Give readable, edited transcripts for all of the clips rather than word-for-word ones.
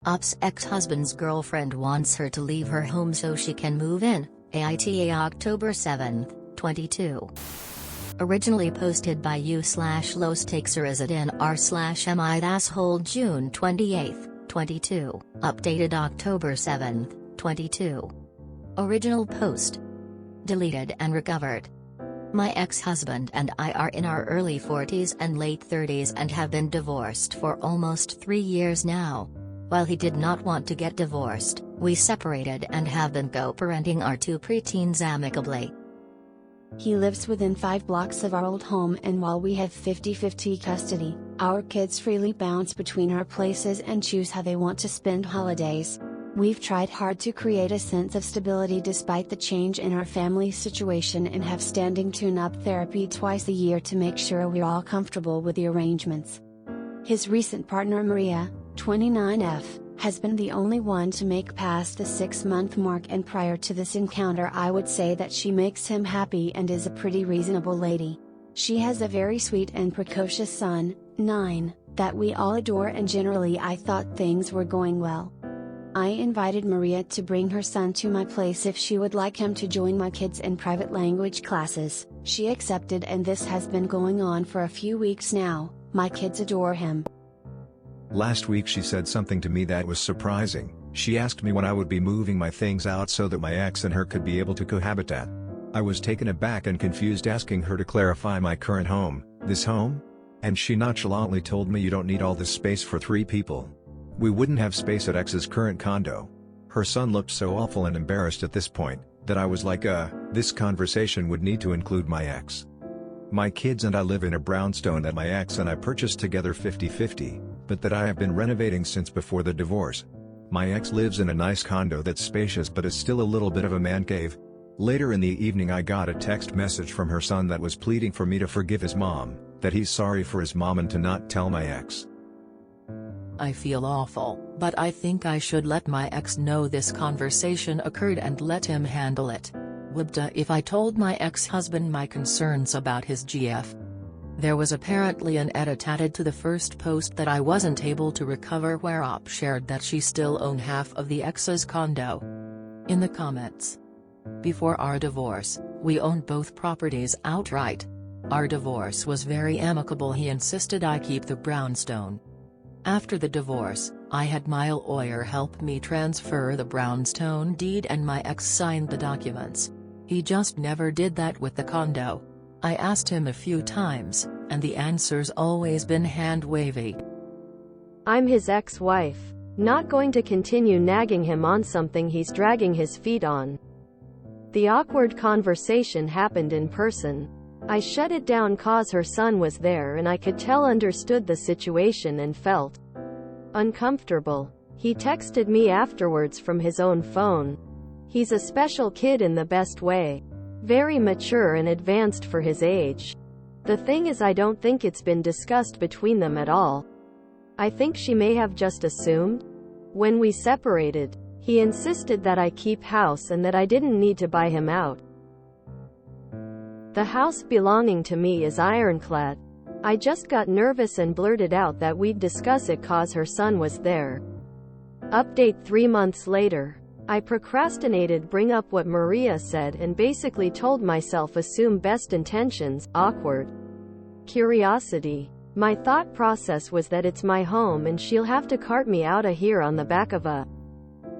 Up's ex-husband's girlfriend wants her to leave her home so she can move in, AITA October 7, 22. Originally posted by u/low-stakes-r/mi-asshole June 28, 22. Updated October 7, 22. Original post. Deleted and recovered. My ex-husband and I are in our early 40s and late 30s and have been divorced for almost 3 years now. While he did not want to get divorced, we separated and have been co-parenting our 2 preteens amicably. He lives within 5 blocks of our old home, and while we have 50-50 custody, our kids freely bounce between our places and choose how they want to spend holidays. We've tried hard to create a sense of stability despite the change in our family situation and have standing tune-up therapy twice a year to make sure we're all comfortable with the arrangements. His recent partner Maria, 29F, has been the only one to make past the 6-month mark, and prior to this encounter I would say that she makes him happy and is a pretty reasonable lady. She has a very sweet and precocious son, 9, that we all adore, and generally I thought things were going well. I invited Maria to bring her son to my place if she would like him to join my kids in private language classes. She accepted, and this has been going on for a few weeks now. My kids adore him. Last week she said something to me that was surprising. She asked me when I would be moving my things out so that my ex and her could be able to cohabitate. I was taken aback and confused, asking her to clarify my current home, this home? And she nonchalantly told me, you don't need all this space for 3 people. We wouldn't have space at ex's current condo. Her son looked so awful and embarrassed at this point, that I was like this conversation would need to include my ex. My kids and I live in a brownstone that my ex and I purchased together 50-50. But that I have been renovating since before the divorce. My ex lives in a nice condo that's spacious but is still a little bit of a man cave. Later in the evening I got a text message from her son that was pleading for me to forgive his mom, that he's sorry for his mom and to not tell my ex. I feel awful, but I think I should let my ex know this conversation occurred and let him handle it. Would if I told my ex-husband my concerns about his GF? There was apparently an edit added to the first post that I wasn't able to recover, where Op shared that she still owned half of the ex's condo. In the comments. Before our divorce, we owned both properties outright. Our divorce was very amicable. He insisted I keep the brownstone. After the divorce, I had my lawyer help me transfer the brownstone deed and my ex signed the documents. He just never did that with the condo. I asked him a few times, and the answer's always been hand-wavy. I'm his ex-wife. Not going to continue nagging him on something he's dragging his feet on. The awkward conversation happened in person. I shut it down cause her son was there and I could tell understood the situation and felt uncomfortable. He texted me afterwards from his own phone. He's a special kid in the best way. Very mature and advanced for his age. The thing is, I don't think it's been discussed between them at all. I think she may have just assumed. When we separated, he insisted that I keep house and that I didn't need to buy him out. The house belonging to me is ironclad. I just got nervous and blurted out that we'd discuss it cause her son was there. Update 3 months later. I procrastinated bring up what Maria said and basically told myself assume best intentions, awkward. Curiosity. My thought process was that it's my home and she'll have to cart me out of here on the back of a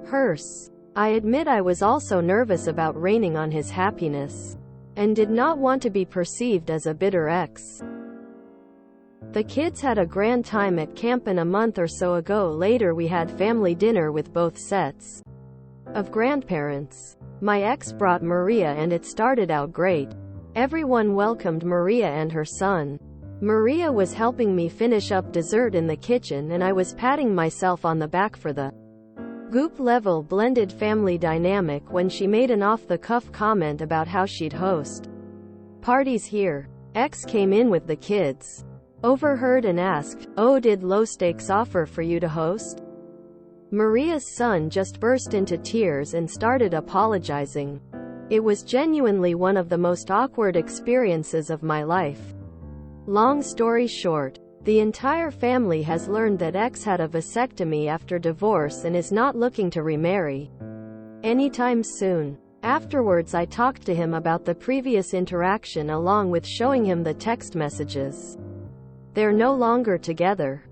hearse. I admit I was also nervous about raining on his happiness. And did not want to be perceived as a bitter ex. The kids had a grand time at camp, and a month or so ago later we had family dinner with both sets of grandparents. My ex brought Maria and it started out great. Everyone welcomed Maria and her son. Maria was helping me finish up dessert in the kitchen and I was patting myself on the back for the goop-level blended family dynamic when she made an off-the-cuff comment about how she'd host parties here. Ex came in with the kids. Overheard and asked, "Oh, did Low Stakes offer for you to host?" Maria's son just burst into tears and started apologizing. It was genuinely one of the most awkward experiences of my life. Long story short, The entire family has learned that X had a vasectomy after divorce and is not looking to remarry anytime soon. Afterwards, I talked to him about the previous interaction along with showing him the text messages. They're no longer together.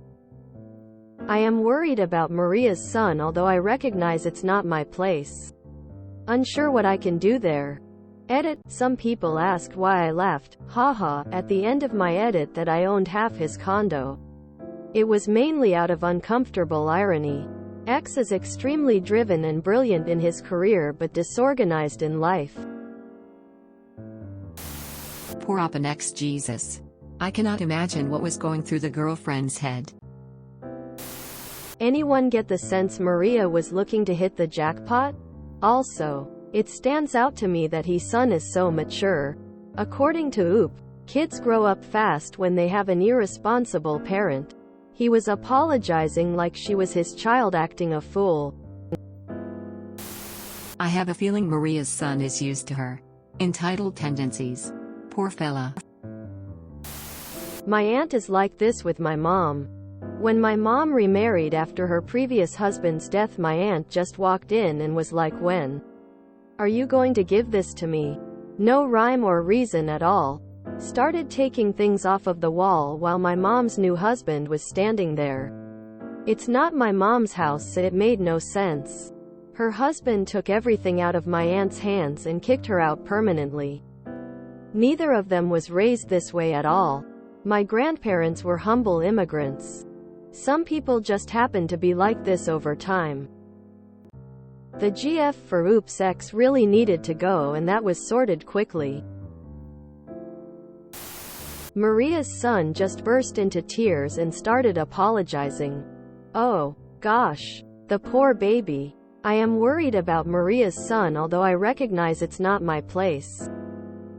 I am worried about Maria's son, although I recognize it's not my place. Unsure what I can do there. Edit. Some people asked why I laughed, haha, at the end of my edit that I owned half his condo. It was mainly out of uncomfortable irony. X is extremely driven and brilliant in his career but disorganized in life. Poor Op and X Jesus. I cannot imagine what was going through the girlfriend's head. Anyone get the sense Maria was looking to hit the jackpot? Also, it stands out to me that his son is so mature. According to Oop, kids grow up fast when they have an irresponsible parent. He was apologizing like she was his child, acting a fool. I have a feeling Maria's son is used to her entitled tendencies. Poor fella. My aunt is like this with my mom. When my mom remarried after her previous husband's death, my aunt just walked in and was like, "When are you going to give this to me?" No rhyme or reason at all. Started taking things off of the wall while my mom's new husband was standing there. It's not my mom's house, so it made no sense. Her husband took everything out of my aunt's hands and kicked her out permanently. Neither of them was raised this way at all. My grandparents were humble immigrants. Some people just happen to be like this over time. The GF for Oops X really needed to go, and that was sorted quickly. Maria's son just burst into tears and started apologizing. Oh, gosh. The poor baby. I am worried about Maria's son, although I recognize it's not my place.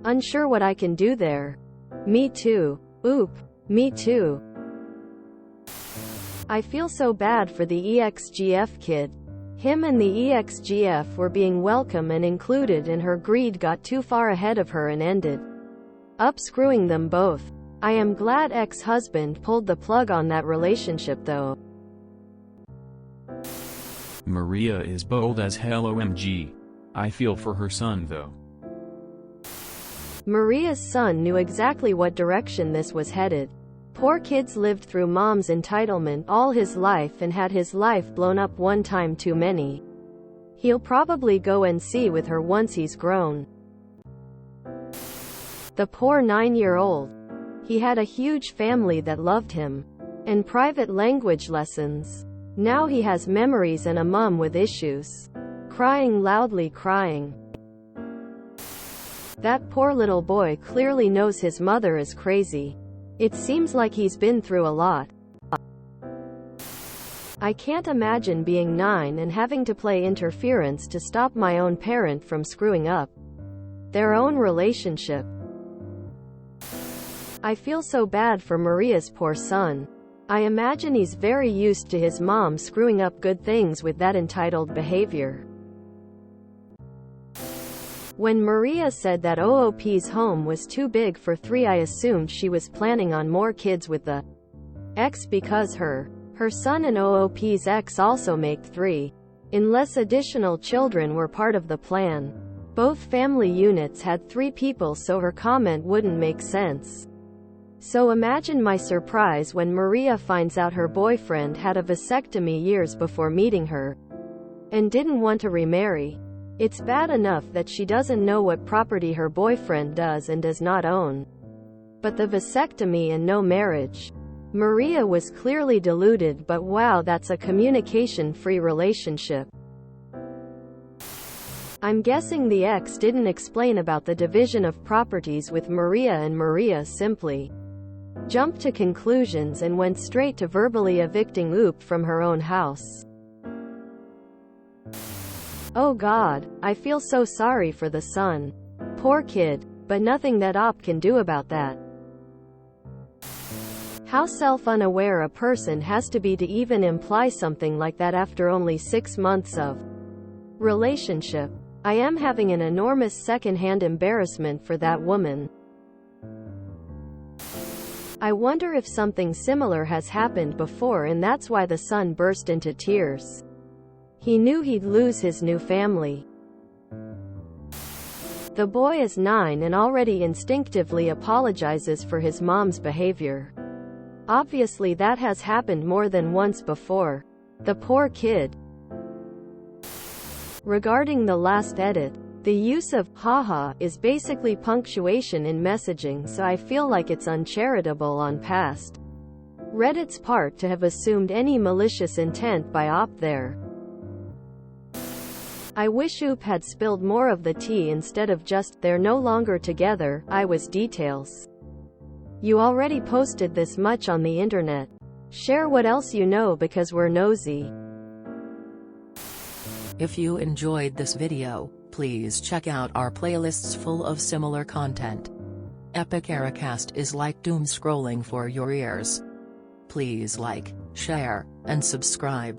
Unsure what I can do there. Me too. Oop. Me too. I feel so bad for the EXGF kid. Him and the EXGF were being welcome and included, and her greed got too far ahead of her and ended up screwing them both. I am glad ex-husband pulled the plug on that relationship though. Maria is bold as hell, OMG. I feel for her son though. Maria's son knew exactly what direction this was headed. Poor kid's lived through mom's entitlement all his life and had his life blown up one time too many. He'll probably go and see with her once he's grown. The poor 9-year-old. He had a huge family that loved him. And private language lessons. Now he has memories and a mom with issues. Crying loudly, crying. That poor little boy clearly knows his mother is crazy. It seems like he's been through a lot. I can't imagine being 9 and having to play interference to stop my own parent from screwing up their own relationship. I feel so bad for Maria's poor son. I imagine he's very used to his mom screwing up good things with that entitled behavior. When Maria said that OOP's home was too big for 3, I assumed she was planning on more kids with the ex because her son and OOP's ex also make 3. Unless additional children were part of the plan. Both family units had 3 people, so her comment wouldn't make sense. So imagine my surprise when Maria finds out her boyfriend had a vasectomy years before meeting her and didn't want to remarry. It's bad enough that she doesn't know what property her boyfriend does and does not own. But the vasectomy and no marriage. Maria was clearly deluded, but wow, that's a communication-free relationship. I'm guessing the ex didn't explain about the division of properties with Maria, and Maria simply jumped to conclusions and went straight to verbally evicting Oop from her own house. Oh God, I feel so sorry for the son. Poor kid, but nothing that Op can do about that. How self-unaware a person has to be to even imply something like that after only 6 months of relationship. I am having an enormous second-hand embarrassment for that woman. I wonder if something similar has happened before and that's why the son burst into tears. He knew he'd lose his new family. The boy is 9 and already instinctively apologizes for his mom's behavior. Obviously that has happened more than once before. The poor kid. Regarding the last edit, the use of haha is basically punctuation in messaging, so I feel like it's uncharitable on past Reddit's part to have assumed any malicious intent by Opt there. I wish Oop had spilled more of the tea instead of just, "They're no longer together, I was details." You already posted this much on the internet. Share what else you know because we're nosy. If you enjoyed this video, please check out our playlists full of similar content. Epic Ericast is like doom scrolling for your ears. Please like, share, and subscribe.